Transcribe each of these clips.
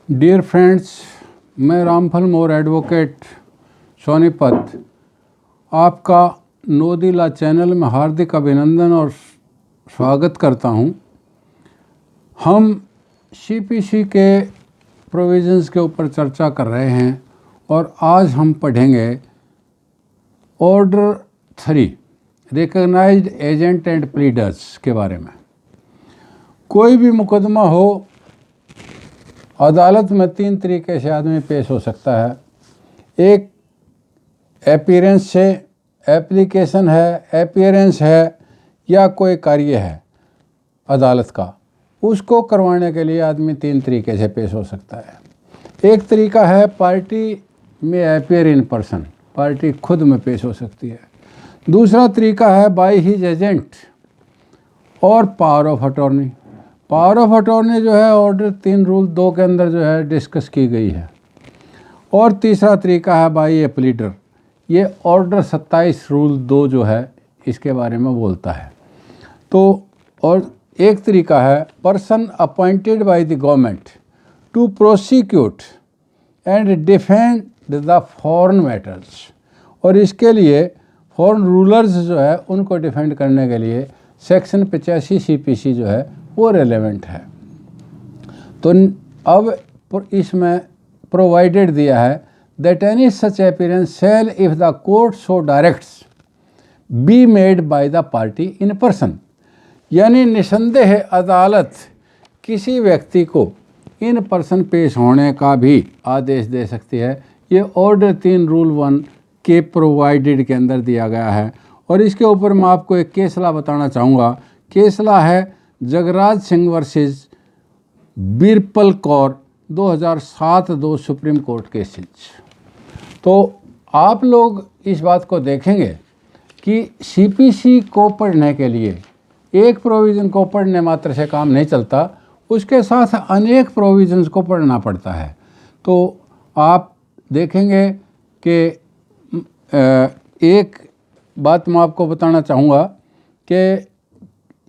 Dear friends, मैं रामफल मोर advocate Sonipat आपका नोदिला channel में हार्दिक अभिनंदन और स्वागत करता हूं। हम सीपीसी के प्रोविज़न्स के ऊपर चर्चा कर रहे हैं और आज हम पढ़ेंगे ऑर्डर 3 रिकॉग्नाइज्ड एजेंट एंड प्लीडर्स के बारे में। कोई भी मुकदमा हो, अदालत में 3 तरीके से आदमी पेश हो सकता है। एक अपीयरेंस से, एप्लीकेशन है, अपीयरेंस है या कोई कार्य है अदालत का, उसको करवाने के लिए आदमी 3 तरीके से पेश हो सकता है। एक तरीका है पार्टी में अपीयर इन पर्सन, पार्टी खुद में पेश हो सकती है। दूसरा तरीका है बाय हिज एजेंट और power of attorney. Power of attorney जो है ऑर्डर 3 रूल 2 के अंदर जो है डिस्कस की गई है। और तीसरा तरीका है बाय ए प्लीडर, ये ऑर्डर 27 रूल 2 जो है इसके बारे में बोलता है। तो और एक तरीका है person appointed by the government to prosecute and defend the foreign matters, और इसके लिए फॉरेन रूलर्स जो है उनको डिफेंड करने के लिए सेक्शन 85 सीपीसी जो है वो रेलेवेंट है। तो अब इसमें प्रोवाइडेड दिया है that any such appearance shall if the court so directs be made by the party in person, यानी निसंदेह अदालत किसी व्यक्ति को इन पर्सन पेश होने का भी आदेश दे सकती है। ये ऑर्डर 3 रूल 1 के प्रोवाइडेड के अंदर दिया गया है। और इसके ऊपर मैं आपको एक केसला बताना चाहूँगा। केसला है Jagraj Singh versus Birpal Kaur 2007 supreme court cases. तो आप लोग इस बात को देखेंगे कि सीपीसी को पढ़ने के लिए एक प्रोविज़न को पढ़ने मात्र से काम नहीं चलता, उसके साथ अनेक प्रोविज़न्स को पढ़ना पड़ता है। तो आप देखेंगे कि एक बात मैं आपको बताना चाहूँगा कि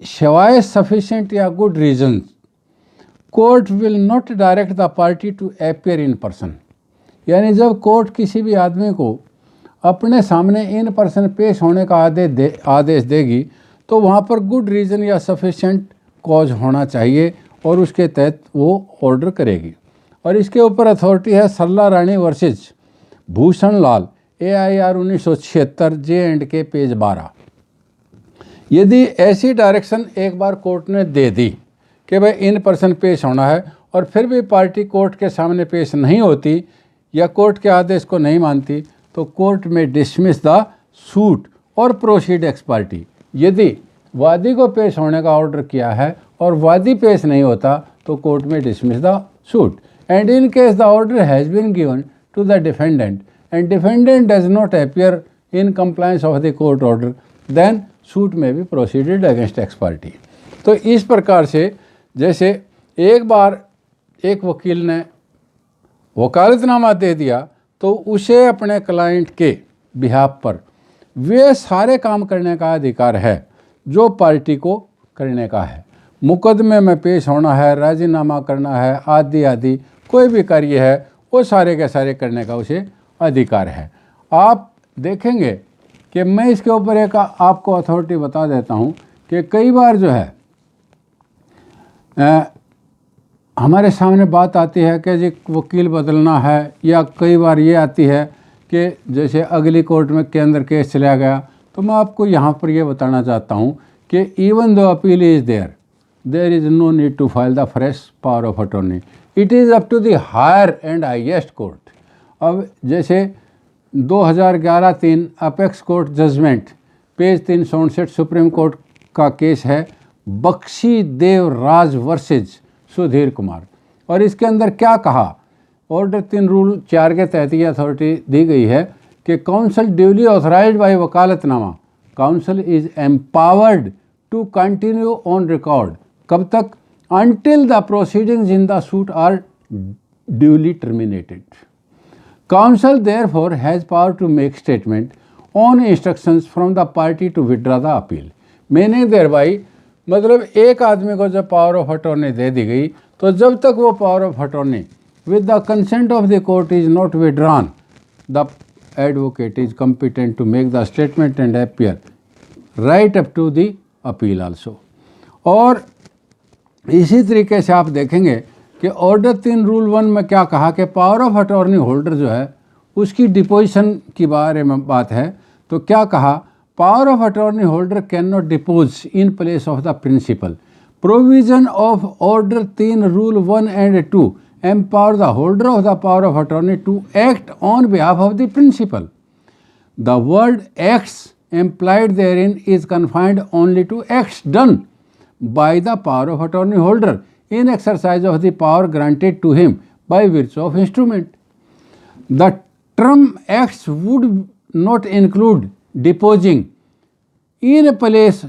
सिवाय सफिशिएंट या good reason court will not direct the party to appear in person, यानी जब कोर्ट किसी भी आदमी को अपने सामने इन पर्सन पेश होने का आदेश देगी तो वहाँ पर गुड रीज़न या सफिशिएंट कॉज होना चाहिए और उसके तहत वो ऑर्डर करेगी। और इसके ऊपर अथॉरिटी है सल्ला रानी वर्सेस भूषण लाल AIR 1976 J&K पेज 12। यदि ऐसी डायरेक्शन एक बार कोर्ट ने दे दी कि भाई इन पर्सन पेश होना है और फिर भी पार्टी कोर्ट के सामने पेश नहीं होती या कोर्ट के आदेश को नहीं मानती, तो कोर्ट में डिसमिस द सूट और प्रोसीड एक्स पार्टी। यदि वादी को पेश होने का ऑर्डर किया है और वादी पेश नहीं होता तो कोर्ट में dismiss the suit. And in case the order has been given to the defendant and defendant does not appear in compliance of the court order, then suit may be proceeded against ex party। तो इस प्रकार से जैसे एक बार एक वकील ने वकालतनामा दे दिया तो उसे अपने क्लाइंट के बिहाफ पर वे सारे काम करने का अधिकार है जो पार्टी को करने का है। मुकदमे में पेश होना है, राजीनामा करना है, आदि आदि कोई भी कार्य है वो सारे के सारे करने का उसे अधिकार है। आप देखेंगे कि मैं इसके ऊपर एक आपको अथॉरिटी बता देता हूं कि कई बार जो है हमारे सामने बात आती है कि जी वकील बदलना है, या कई बार ये आती है कि जैसे अगली कोर्ट में के अंदर केस चला गया। तो मैं आपको यहाँ पर ये बताना चाहता हूँ कि even though appeal is there is no need to file the fresh power of attorney, it is up to the higher and highest court. अब जैसे 2011-3 apex court judgment page 367 supreme court का केस है Bakshi Dev Raj versus Sudhir Kumar. और इसके अंदर क्या कहा, order 3 rule 4 के तहत ये अथॉरिटी दी गई है कि counsel duly authorised by vakalatnama, counsel is empowered to continue on record, कब तक, until the proceedings in the suit are duly terminated. Counsel therefore has power to make statement on instructions from the party to withdraw the appeal। meaning thereby मतलब एक आदमी को जब power of attorney दे दी गई तो जब तक वो power of attorney with the consent of the court is not withdrawn, the advocate is competent to make the statement and appear right up to the appeal also. और इसी तरीके से आप देखेंगे कि ऑर्डर 3 रूल 1 में क्या कहा कि पावर ऑफ अटॉर्नी होल्डर जो है उसकी डिपोजिशन के बारे में बात है। तो क्या कहा, power of attorney holder cannot depose in place of the principal. Provision of order 3 rule 1 and 2 empower the holder of the power of attorney to act on behalf of the principal. The word acts implied therein is confined only to acts done by the power of attorney holder in exercise of the power granted to him by virtue of instrument. The term acts would not include deposing in a place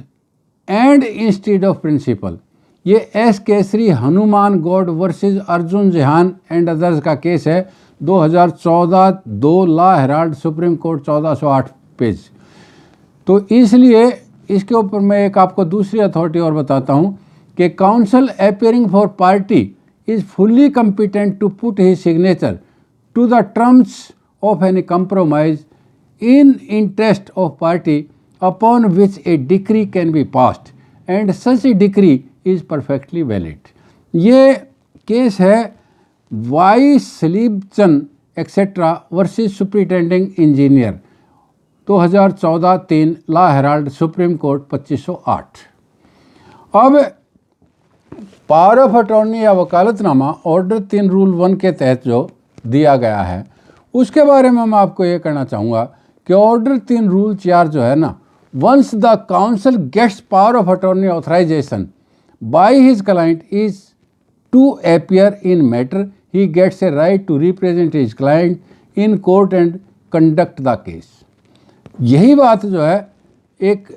and instead of principal. ये S Kesari Hanuman Goud versus Arjun Jehan and others का case है 2014 2 Law Herald supreme court 1408 page. तो इसलिए इसके ऊपर मैं एक आपको दूसरी अथॉरिटी और बताता हूँ कि counsel appearing for party is fully competent to put his signature to the terms of any compromise in interest of party upon which a decree can be passed and such a decree is perfectly valid. ये case है Y Salibchand etcetera versus superintending engineer 2014 3 law Herald supreme court 2508। अब power of attorney या वकालतनामा order 3 rule 1 के तहत जो दिया गया है उसके बारे में मैं आपको ये कहना चाहूँगा कि ऑर्डर 3 रूल 4 जो है ना, once the counsel gets power of attorney authorisation by his client is to appear in matter, he gets a right to represent his client in court and conduct the case. यही बात जो है एक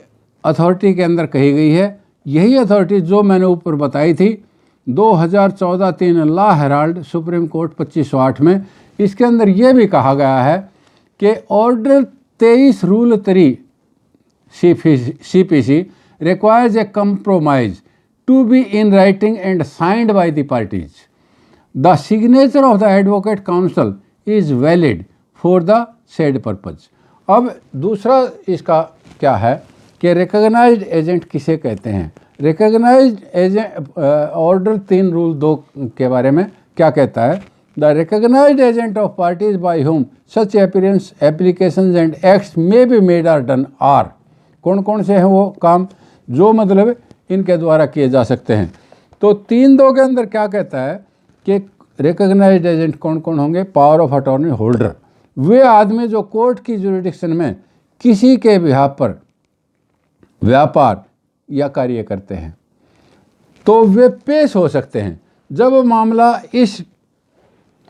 authority के अंदर कही गई है। यही अथॉरिटी जो मैंने ऊपर बताई थी 2014 3 लॉ हेराल्ड सुप्रीम कोर्ट 2508 में, इसके अंदर ये भी कहा गया है कि order 23 rule 3 CPC requires a compromise to be in writing and signed by the parties. The signature of the advocate counsel is valid for the said purpose. अब दूसरा इसका क्या है कि रिकॉग्नाइज्ड एजेंट किसे कहते हैं। रिकॉग्नाइज्ड एजेंट ऑर्डर 3 रूल 2 के बारे में क्या कहता है, the recognised agent of parties by whom such appearance applications and acts may be made or done are, कौन कौन से हैं वो काम जो मतलब इनके द्वारा किए जा सकते हैं। तो 3(2) के अंदर क्या कहता है कि रिकॉग्नाइज्ड एजेंट कौन कौन होंगे, पावर ऑफ अटॉर्नी होल्डर, वे आदमी जो कोर्ट की जुरिडिक्शन में किसी के बिहाफ पर व्यापार या कार्य करते हैं तो वे पेश हो सकते हैं जब मामला इस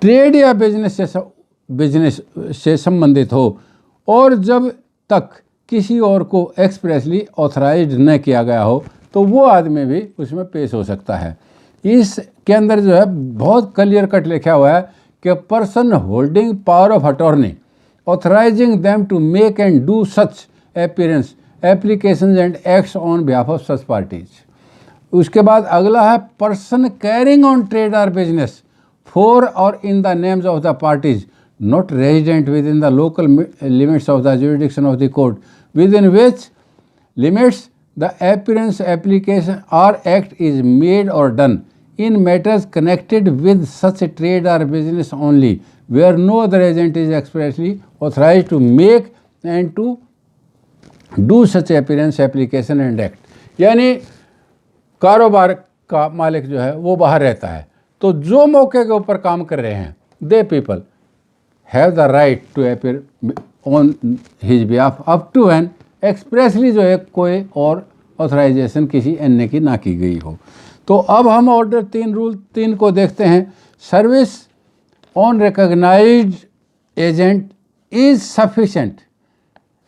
ट्रेड या बिजनेस से संबंधित हो और जब तक किसी और को एक्सप्रेसली ऑथराइज्ड न किया गया हो तो वो आदमी भी उसमें पेश हो सकता है। इसके अंदर जो है बहुत क्लियर कट लिखा हुआ है कि person holding power of attorney authorising them to make and do such appearance applications and acts on behalf of such parties. उसके बाद अगला है पर्सन कैरिंग ऑन ट्रेड और बिजनेस फॉर और in the names of the parties not resident within the local limits of the jurisdiction of the court within which limits the appearance application or act is made or done in matters connected with such a trade or business only where no other agent is expressly authorized to make and to do such appearance application and act। यानी कारोबार का मालिक जो है वो बाहर रहता है तो जो मौके के ऊपर काम कर रहे हैं they people have the right to appear on his behalf up to an expressly जो है कोई और ऑथराइजेशन किसी अन्य की ना की गई हो। तो अब हम ऑर्डर 3 रूल 3 को देखते हैं। Service on recognised agent is sufficient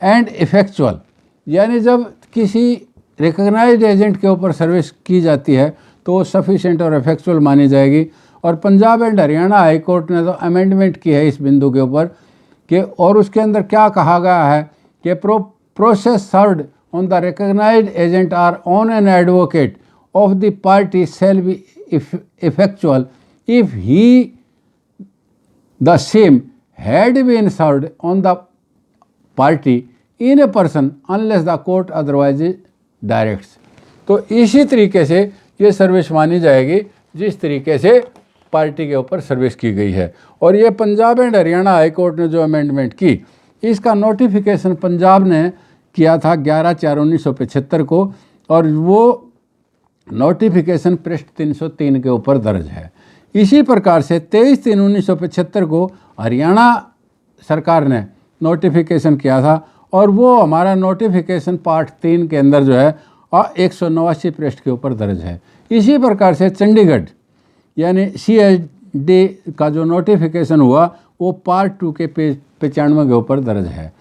and effectual, यानी जब किसी रिकॉग्नाइज्ड एजेंट के ऊपर सर्विस की जाती है तो वो सफिशेंट और इफेक्चुअल मानी जाएगी। और Punjab and Haryana high court ने तो अमेंडमेंट की है इस बिंदु के ऊपर कि, और उसके अंदर क्या कहा गया है कि process served on the recognized agent or on an advocate of the party shall be effectual if he the same had been served on the party in a person unless the court otherwise directs। तो इसी तरीके से ये service मानी जाएगी जिस तरीके से पार्टी के ऊपर सर्विस की गई है। और ये Punjab and Haryana high court ने जो अमेंडमेंट की, इसका नोटिफिकेशन पंजाब ने किया था 11/4/1975 को, और वो नोटिफिकेशन पृष्ठ 303 के ऊपर दर्ज है। इसी प्रकार से 23/3/1975 को हरियाणा सरकार ने नोटिफिकेशन किया था, और वो हमारा नोटिफिकेशन पार्ट 3 के अंदर जो है 189 पृष्ठ के ऊपर दर्ज है। इसी प्रकार से चंडीगढ़ यानी CSD का जो नोटिफिकेशन हुआ वो पार्ट 2 के पेज 95 के ऊपर दर्ज है।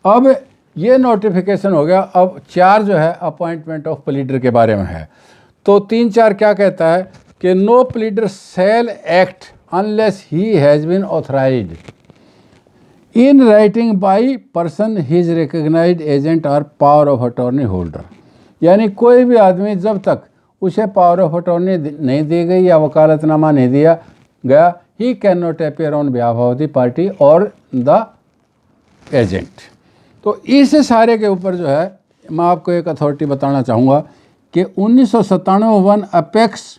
अब ये नोटिफिकेशन हो गया। अब 4 जो है अपॉइंटमेंट ऑफ प्लीडर के बारे में है। तो 3-4 क्या कहता है कि no pleader shall act unless he has been authorised in writing by person his recognised agent और पावर ऑफ अटॉर्नी होल्डर। यानी कोई भी आदमी जब तक उसे पावर ऑफ अटॉर्नी नहीं दी गई या वकालतनामा नहीं दिया गया, he can not appear on behalf of the party और द एजेंट। तो इस सारे के ऊपर जो है मैं आपको एक अथॉरिटी बताना चाहूँगा कि 1997 apex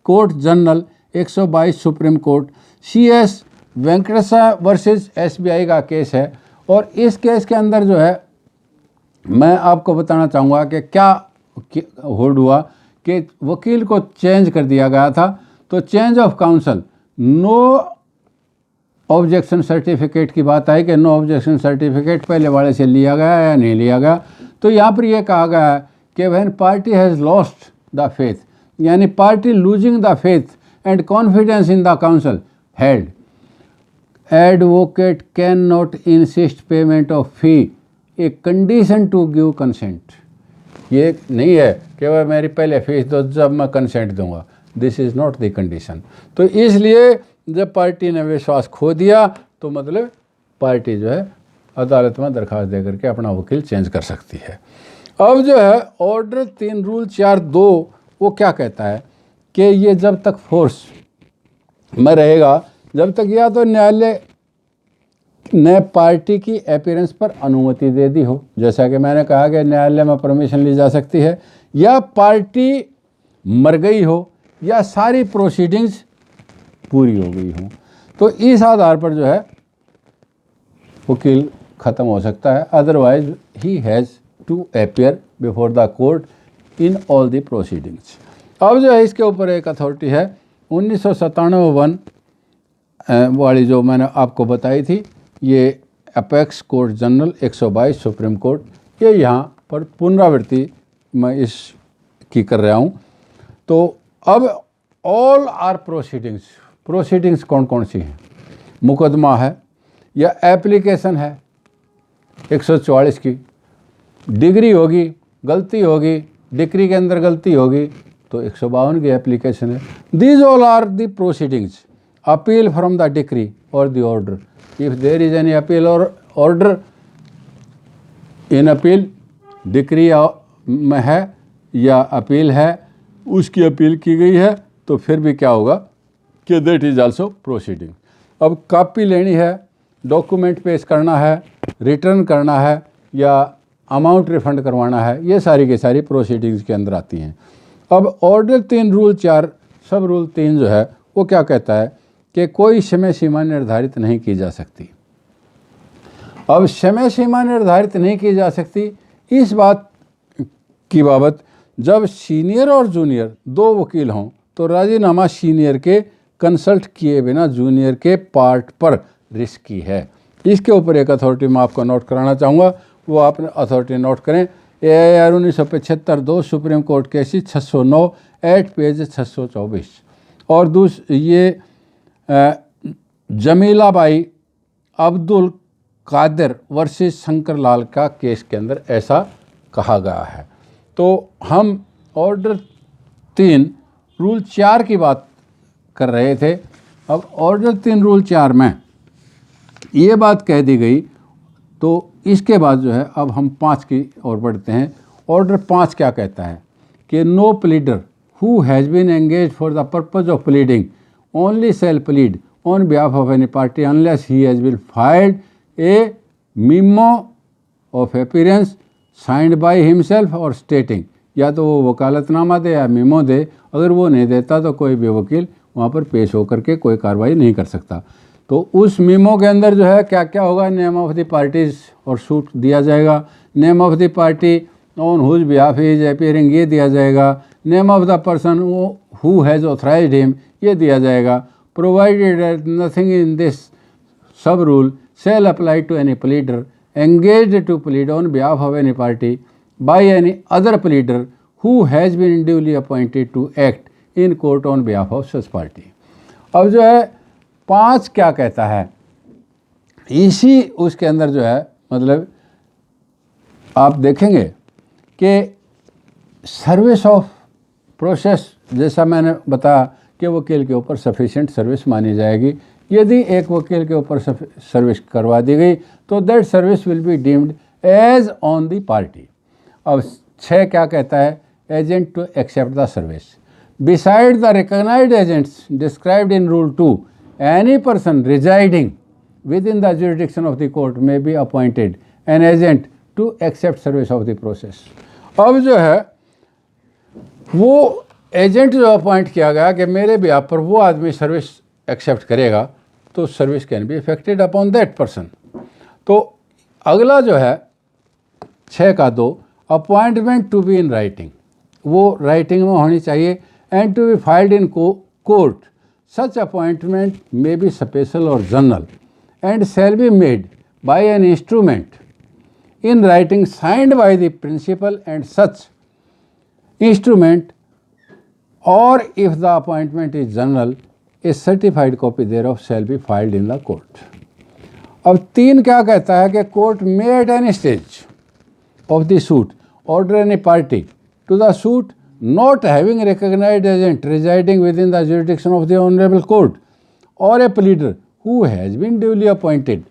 court general 122 supreme court CS Venkatesha versus SBI का केस है। और इस केस के अंदर जो है मैं आपको बताना चाहूँगा कि क्या होल्ड हुआ कि वकील को चेंज कर दिया गया था। तो change of counsel, no objection certificate की बात आई कि नो ऑब्जेक्शन सर्टिफिकेट पहले वाले से लिया गया या नहीं लिया गया। तो यहाँ पर यह कहा गया है कि when party has lost the faith, यानी party losing the faith and confidence in the counsel held, advocate can not insist payment of fee a condition to give consent. ये नहीं है कि वह मेरी पहले फीस दो जब मैं कंसेंट दूंगा, this is not the condition. तो इसलिए जब पार्टी ने विश्वास खो दिया तो मतलब पार्टी जो है अदालत में दरख्वास्त दे करके अपना वकील चेंज कर सकती है। अब जो है ऑर्डर 3 रूल 4(2) वो क्या कहता है कि ये जब तक फोर्स में रहेगा, जब तक या तो न्यायालय ने पार्टी की अपीयरेंस पर अनुमति दे दी हो, जैसा कि मैंने कहा कि न्यायालय में परमिशन ली जा सकती है, या पार्टी मर गई हो, या सारी प्रोसीडिंग्स पूरी हो गई हो, तो इस आधार पर जो है वकील ख़त्म हो सकता है। Otherwise he has to appear before the court in all the proceedings. अब जो है इसके ऊपर एक अथॉरिटी है 1997 वाली जो मैंने आपको बताई थी, ये apex court general 122 supreme court, ये यहाँ पर पुनरावृत्ति मैं इसकी कर रहा हूँ। तो अब ऑल आर प्रोसीडिंग्स कौन कौन सी हैं? मुकदमा है या एप्लीकेशन है 144 की, डिग्री होगी, गलती होगी, डिग्री के अंदर गलती होगी तो 152 की एप्लीकेशन है। These all are the proceedings appeal from the decree और the order. If there is any appeal और ऑर्डर इन अपील, डिक्री में है या अपील है, उसकी अपील की गई है, तो फिर भी क्या होगा कि दैट इज आल्सो प्रोसीडिंग। अब कॉपी लेनी है, डॉक्यूमेंट पेश करना है, रिटर्न करना है या अमाउंट रिफंड करवाना है, ये सारी की सारी प्रोसीडिंग्स के अंदर आती हैं। अब ऑर्डर 3 रूल 4 सब रूल 3 जो है वो क्या कहता है कि कोई समय सीमा निर्धारित नहीं की जा सकती। अब समय सीमा निर्धारित नहीं की जा सकती इस बात की बाबत जब सीनियर और जूनियर 2 वकील हों तो राजीनामा सीनियर के कंसल्ट किए बिना जूनियर के पार्ट पर रिस्की है। इसके ऊपर एक अथॉरिटी मैं आपको नोट कराना चाहूँगा, वो आप अथॉरिटी नोट करें। AIR 1975 supreme court cases 609 at page 624। और ये जमीला बाई अब्दुल कादिर वर्सेस शंकर लाल का केस के अंदर ऐसा कहा गया है। तो हम ऑर्डर 3 रूल 4 की बात कर रहे थे। अब ऑर्डर 3 रूल 4 में ये बात कह दी गई, तो इसके बाद जो है अब हम 5 की ओर बढ़ते हैं। ऑर्डर 5 क्या कहता है कि no pleader who has been engage for the purpose of pleading only shall plead on behalf of any party unless he has been filed a memo of appearance signed by himself or stating, या तो वो वकालतनामा दे या memo दे, अगर वो नहीं देता तो कोई भी वकील वहाँ पर पेश होकर के कोई कार्रवाई नहीं कर सकता। तो उस मेमो के अंदर जो है क्या क्या होगा, नेम ऑफ द पार्टीज और सूट दिया जाएगा, name of the party on whose behalf is appearing ये दिया जाएगा, name of the person who has authorized him ये दिया जाएगा, provided nothing in this sub rule shall apply to any pleader engaged to plead on behalf of any party by any other pleader who has been duly appointed to act in court on behalf of such party। अब जो है 5 क्या कहता है, इसी उसके अंदर जो है मतलब आप देखेंगे कि सर्विस ऑफ प्रोसेस, जैसा मैंने बताया कि वकील के ऊपर सफिशिएंट सर्विस मानी जाएगी। यदि एक वकील के ऊपर सर्विस करवा दी गई तो that service will be deemed as on the party. अब 6 क्या कहता है, agent to accept the service beside the recognised agents described in rule 2 any person residing within the jurisdiction of the court may be appointed an agent to accept service of the process. अब जो है वो agent जो appoint किया गया कि मेरे behalf पर वो आदमी सर्विस एक्सेप्ट करेगा तो service can be effected upon that person. तो अगला जो है 6 का 2, appointment to be in writing, वो राइटिंग में होनी चाहिए, and to be filed in court such appointment may be special और general and shall be made by an instrument in writing signed by the principal and such instrument, or if the appointment is general, a certified copy thereof shall be filed in the court। अब 3 क्या कहता है कि court may at any stage of the suit order any party to the suit not having recognized agent residing within the jurisdiction of the honorable court or a pleader who has been duly appointed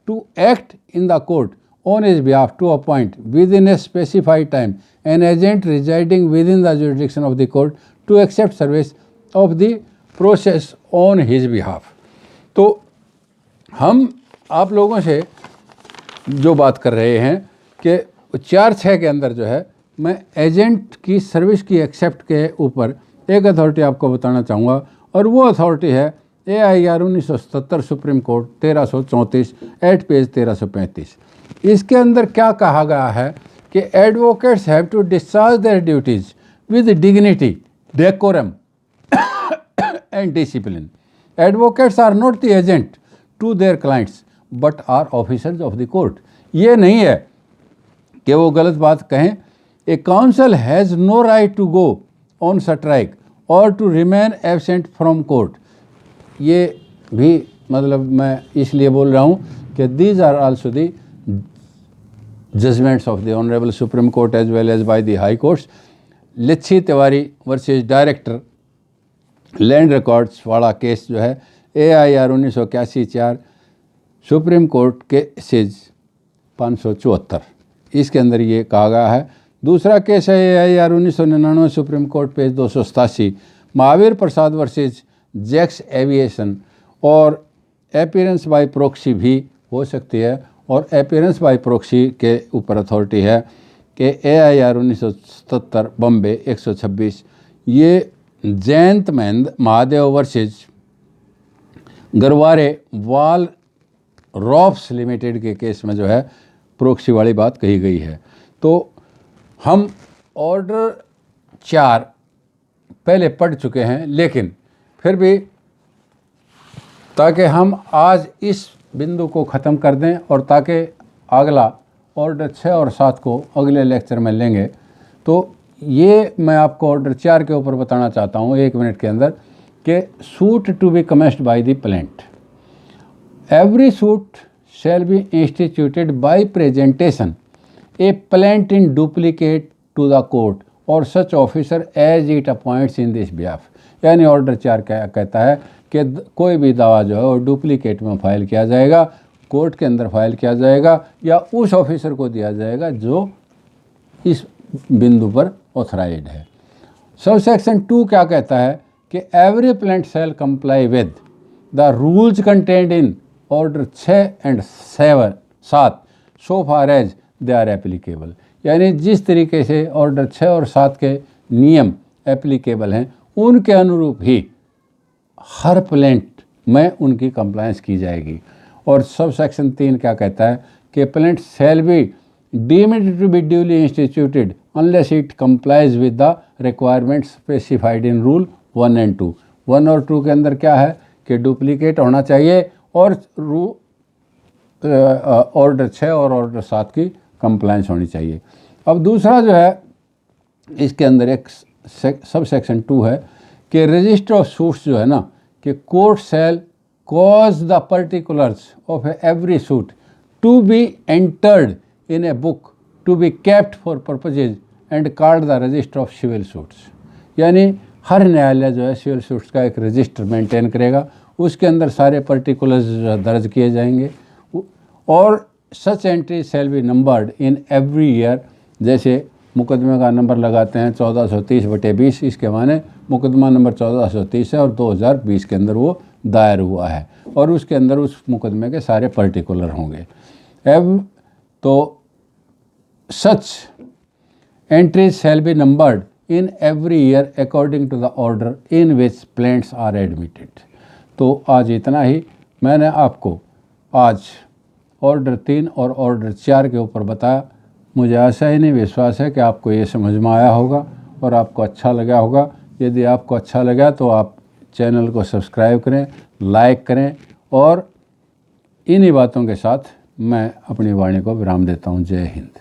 to act in the court on his behalf to appoint within a specified time an agent residing within the jurisdiction of the court to accept service of the process on his behalf। तो हम आप लोगों से जो बात कर रहे हैं कि 4-6 के अंदर जो है मैं एजेंट की सर्विस की एक्सेप्ट के ऊपर एक अथॉरिटी आपको बताना चाहूँगा, और वो अथॉरिटी है AIR 1977 supreme court 1334 at page 1335। इसके अंदर क्या कहा गया है कि advocates have to discharge their duties with dignity, decorum and discipline. Advocates are not the agent to their clients but are officers of the court. ये नहीं है कि वो गलत बात कहें। A counsel has no right to go on strike और to remain absent from court. ये भी मतलब मैं इसलिए बोल रहा हूँ कि these are also the judgments of the Honorable Supreme Court as well as by the High Courts। Lichchhi Tiwari versus director land records वाला केस जो है AIR 1981-4 सुप्रीम कोर्ट केसेज 574, इसके अंदर ये कहा गया है। दूसरा केस है AIR 1999 supreme court page 287 Mahavir Prasad versus Jacks aviation, और अपीयरेंस बाय प्रॉक्सी भी हो सकती है, और अपीयरेंस बाय प्रॉक्सी के ऊपर अथॉरिटी है कि AIR 1977 बॉम्बे 126। ये जयंत महादेव वर्सेज गरवारे वाल रॉफ्स लिमिटेड के केस में जो है प्रॉक्सी वाली बात कही गई है। तो हम ऑर्डर 4 पहले पढ़ चुके हैं, लेकिन फिर भी ताकि हम आज इस बिंदु को ख़त्म कर दें और ताकि अगला ऑर्डर 6 और 7 को अगले लेक्चर में लेंगे, तो ये मैं आपको ऑर्डर 4 के ऊपर बताना चाहता हूँ 1 मिनट के अंदर कि suit to be commenced by the plaint. Every suit shall be instituted by presentation a plaint in duplicate to the court or such officer as it appoints in this behalf. यानी order 4 क्या कहता है कि कोई भी दावा जो है वो डुप्लीकेट में फाइल किया जाएगा, कोर्ट के अंदर फाइल किया जाएगा या उस ऑफिसर को दिया जाएगा जो इस बिंदु पर ऑथराइज्ड है। सब सेक्शन 2 क्या कहता है कि every plaint shall comply with the rules contained in order 6 and 7 so far as they are applicable, यानी जिस तरीके से ऑर्डर 6 और 7 के नियम एप्लीकेबल हैं उनके अनुरूप ही हर प्लेंट में उनकी कंप्लायंस की जाएगी। और सब सेक्शन 3 क्या कहता है कि plaint shall be deemed to be duly instituted unless it complies with the requirements specified in rule 1 and 2। 1 और 2 के अंदर क्या है कि डुप्लीकेट होना चाहिए और ऑर्डर 6 और ऑर्डर 7 की कंप्लायंस होनी चाहिए। अब दूसरा जो है इसके अंदर एक सब सेक्शन 2 है कि रजिस्टर ऑफ सूट्स जो है ना कि court shall cause the particulars of every suit to be entered in a book to be kept for purposes and called the register of civil suits, यानी हर न्यायालय जो है सिविल सूट्स का एक रजिस्टर मेंटेन करेगा, उसके अंदर सारे पर्टिकुलर्स दर्ज किए जाएंगे और such entry shall be numbered in every year. जैसे मुकदमे का नंबर लगाते हैं 1430/20, इसके माने मुकदमा नंबर 1430 है और 2020 के अंदर वो दायर हुआ है और उसके अंदर उस मुकदमे के सारे पर्टिकुलर होंगे। अब तो such entries shall be numbered in every year according to the order in which plaints are admitted. तो आज इतना ही मैंने आपको आज ऑर्डर 3 और ऑर्डर 4 के ऊपर बताया। मुझे आशा ही नहीं विश्वास है कि आपको ये समझ में आया होगा और आपको अच्छा लगा होगा। यदि आपको अच्छा लगा तो आप चैनल को सब्सक्राइब करें, लाइक करें और इन्हीं बातों के साथ मैं अपनी वाणी को विराम देता हूँ। जय हिंद।